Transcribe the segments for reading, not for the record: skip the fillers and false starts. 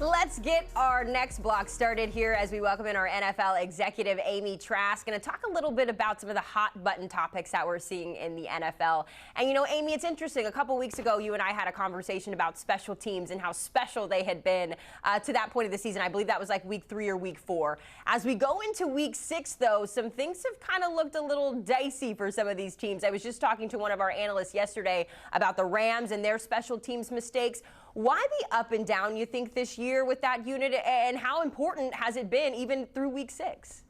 Let's get our next block started here as we welcome in our NFL executive, Amy Trask, and to talk a little bit about some of the hot button topics that we're seeing in the NFL. And you know, Amy, it's interesting. A couple weeks ago, you and I had a conversation about special teams and how special they had been to that point of the season. I believe that was like week 3 or week 4. As we go into week 6, though, some things have kind of looked a little dicey for some of these teams. I was just talking to one of our analysts yesterday about the Rams and their special teams mistakes. Why the up and down, you think, this year with that unit, and how important has it been even through week 6?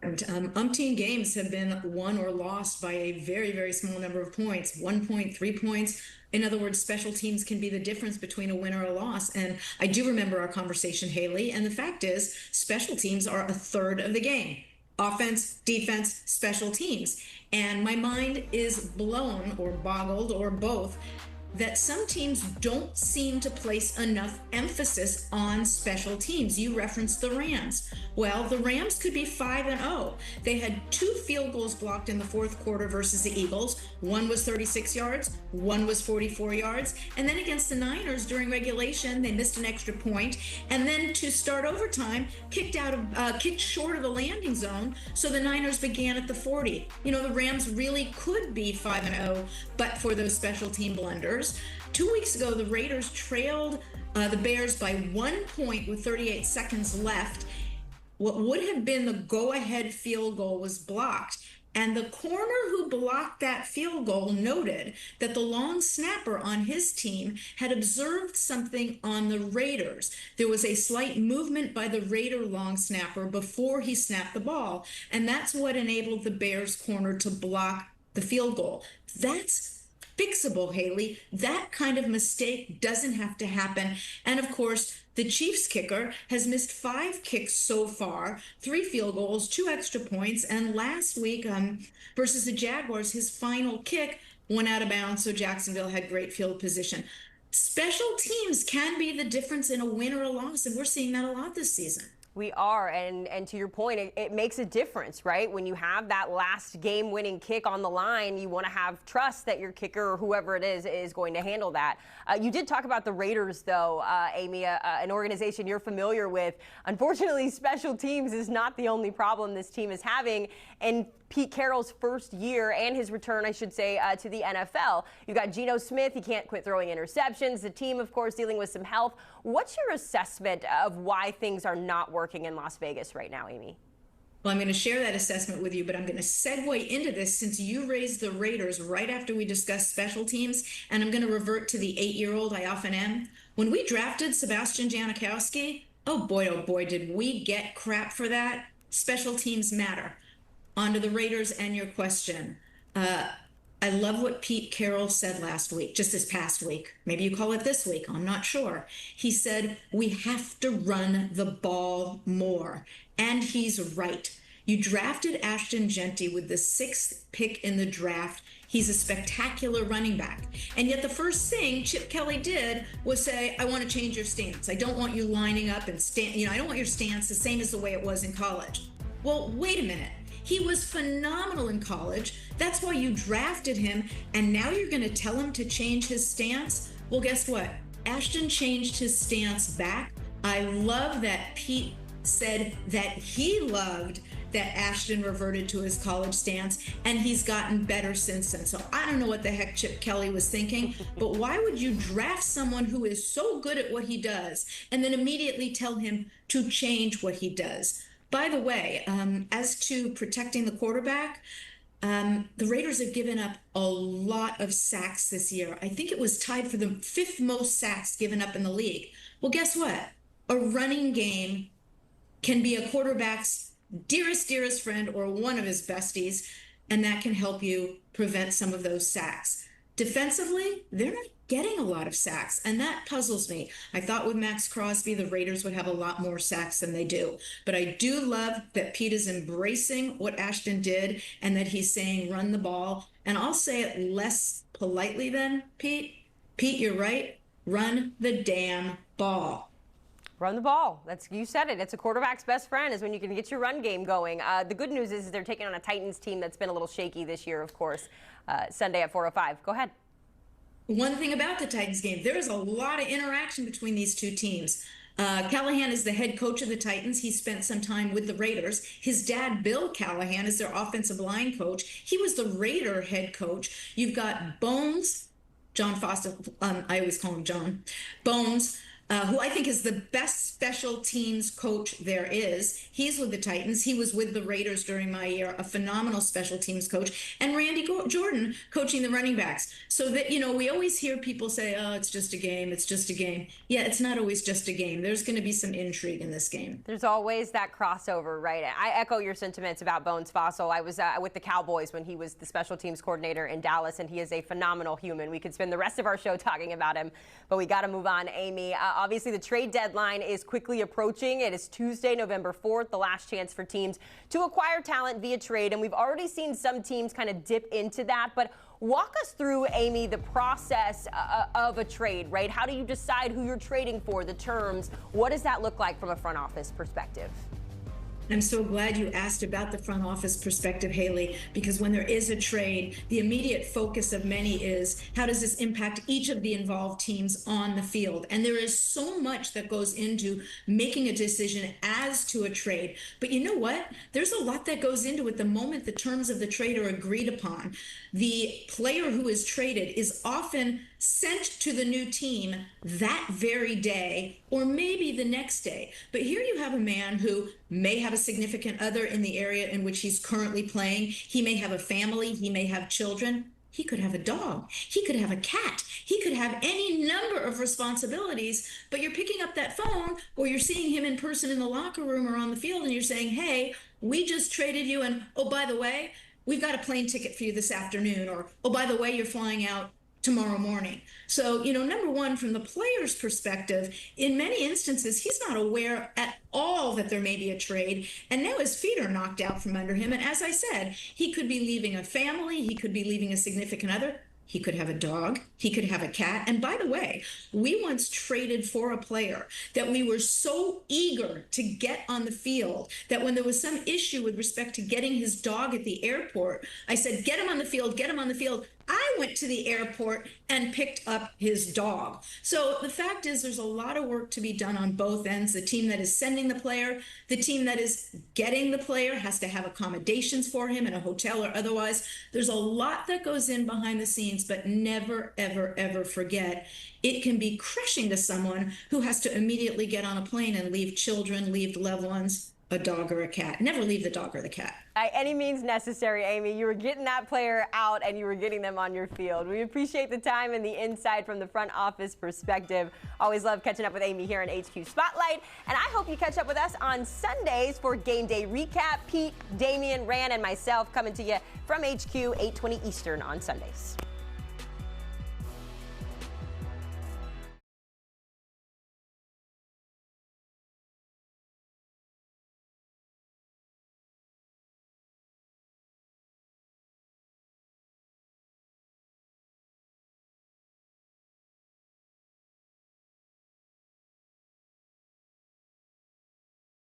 Umpteen games have been won or lost by a very, very small number of points, 1 point, 3 points. In other words, special teams can be the difference between a win or a loss. And I do remember our conversation, Haley, and the fact is special teams are a third of the game. Offense, defense, special teams. And my mind is blown or boggled or both that some teams don't seem to place enough emphasis on special teams. You referenced the Rams. Well, the Rams could be 5-0. They had 2 field goals blocked in the fourth quarter versus the Eagles. One was 36 yards, one was 44 yards. And then against the Niners during regulation, they missed an extra point. And then to start overtime, kicked short of the landing zone. So the Niners began at the 40. You know, the Rams really could be 5-0, but for those special team blunders. 2 weeks ago, the Raiders trailed the Bears by 1 point with 38 seconds left. What would have been the go-ahead field goal was blocked. And the corner who blocked that field goal noted that the long snapper on his team had observed something on the Raiders. There was a slight movement by the Raider long snapper before he snapped the ball. And that's what enabled the Bears corner to block the field goal. That's fixable, Haley. That kind of mistake doesn't have to happen. And of course, the Chiefs kicker has missed 5 kicks so far, 3 field goals, 2 extra points. And last week versus the Jaguars, his final kick went out of bounds, so Jacksonville had great field position. Special teams can be the difference in a win or a loss, and we're seeing that a lot this season. We are, and to your point, it makes a difference, right? When you have that last game-winning kick on the line, you want to have trust that your kicker or whoever it is going to handle that. You did talk about the Raiders, though, Amy, an organization you're familiar with. Unfortunately, special teams is not the only problem this team is having. And Pete Carroll's first year and his return, I should say, to the NFL. You got Geno Smith. He can't quit throwing interceptions. The team, of course, dealing with some health. What's your assessment of why things are not working in Las Vegas right now, Amy? Well, I'm going to share that assessment with you, but I'm going to segue into this since you raised the Raiders right after we discussed special teams, and I'm going to revert to the 8-year-old I often am. When we drafted Sebastian Janikowski, oh boy, did we get crap for that. Special teams matter. On to the Raiders and your question. I love what Pete Carroll said last week, just this past week. Maybe you call it this week, I'm not sure. He said, we have to run the ball more. And he's right. You drafted Ashton Genty with the 6th pick in the draft. He's a spectacular running back. And yet the first thing Chip Kelly did was say, I want to change your stance. I don't want you lining up and I don't want your stance the same as the way it was in college. Well, wait a minute. He was phenomenal in college. That's why you drafted him. And now you're going to tell him to change his stance? Well, guess what? Ashton changed his stance back. I love that Pete said that he loved that Ashton reverted to his college stance, and he's gotten better since then. So I don't know what the heck Chip Kelly was thinking, but why would you draft someone who is so good at what he does and then immediately tell him to change what he does? By the way, as to protecting the quarterback, the Raiders have given up a lot of sacks this year. I think it was tied for the 5th most sacks given up in the league. Well, guess what? A running game can be a quarterback's dearest friend or one of his besties, and that can help you prevent some of those sacks. Defensively, they're not getting a lot of sacks, and that puzzles me. I thought with Max Crosby, the Raiders would have a lot more sacks than they do. But I do love that Pete is embracing what Ashton did and that he's saying run the ball. And I'll say it less politely than Pete. Pete, you're right. Run the damn ball. Run the ball. You said it. It's a quarterback's best friend is when you can get your run game going. The good news is they're taking on a Titans team that's been a little shaky this year, of course. Sunday at 4:05. Go ahead. One thing about the Titans game, there is a lot of interaction between these two teams. Callahan is the head coach of the Titans. He spent some time with the Raiders. His dad, Bill Callahan, is their offensive line coach. He was the Raider head coach. You've got Bones, John Foster, I always call him John, Bones, who I think is the best special teams coach there is. He's with the Titans. He was with the Raiders during my year, a phenomenal special teams coach. And Randy Jordan coaching the running backs. So that, we always hear people say, oh, it's just a game. It's just a game. Yeah, it's not always just a game. There's going to be some intrigue in this game. There's always that crossover, right? I echo your sentiments about Bones Fossil. I was with the Cowboys when he was the special teams coordinator in Dallas, and he is a phenomenal human. We could spend the rest of our show talking about him, but we got to move on, Amy. Obviously, the trade deadline is quickly approaching. It is Tuesday, November 4th, the last chance for teams to acquire talent via trade, and we've already seen some teams kind of dip into that. But walk us through, Amy, the process of a trade, right? How do you decide who you're trading for, the terms? What does that look like from a front office perspective? I'm so glad you asked about the front office perspective, Haley, because when there is a trade, the immediate focus of many is how does this impact each of the involved teams on the field? And there is so much that goes into making a decision as to a trade. But you know what? There's a lot that goes into it the moment the terms of the trade are agreed upon. The player who is traded is often sent to the new team that very day or maybe the next day. But here you have a man who may have a significant other in the area in which he's currently playing. He may have a family. He may have children. He could have a dog. He could have a cat. He could have any number of responsibilities, but you're picking up that phone or you're seeing him in person in the locker room or on the field and you're saying, hey, we just traded you. And oh, by the way, we've got a plane ticket for you this afternoon. Or, oh, by the way, you're flying out tomorrow morning. So, number one, from the player's perspective, in many instances, he's not aware at all that there may be a trade. And now his feet are knocked out from under him. And as I said, he could be leaving a family. He could be leaving a significant other. He could have a dog. He could have a cat. And by the way, we once traded for a player that we were so eager to get on the field that when there was some issue with respect to getting his dog at the airport, I said, get him on the field, get him on the field. I went to the airport and picked up his dog. So the fact is there's a lot of work to be done on both ends. The team that is sending the player, the team that is getting the player has to have accommodations for him in a hotel or otherwise. There's a lot that goes in behind the scenes, but never, ever, ever forget it can be crushing to someone who has to immediately get on a plane and leave children, leave loved ones, a dog or a cat. Never leave the dog or the cat. By any means necessary, Amy. You were getting that player out and you were getting them on your field. We appreciate the time and the insight from the front office perspective. Always love catching up with Amy here in HQ Spotlight. And I hope you catch up with us on Sundays for Game Day Recap. Pete, Damian, Ran, and myself coming to you from HQ 8:20 Eastern on Sundays.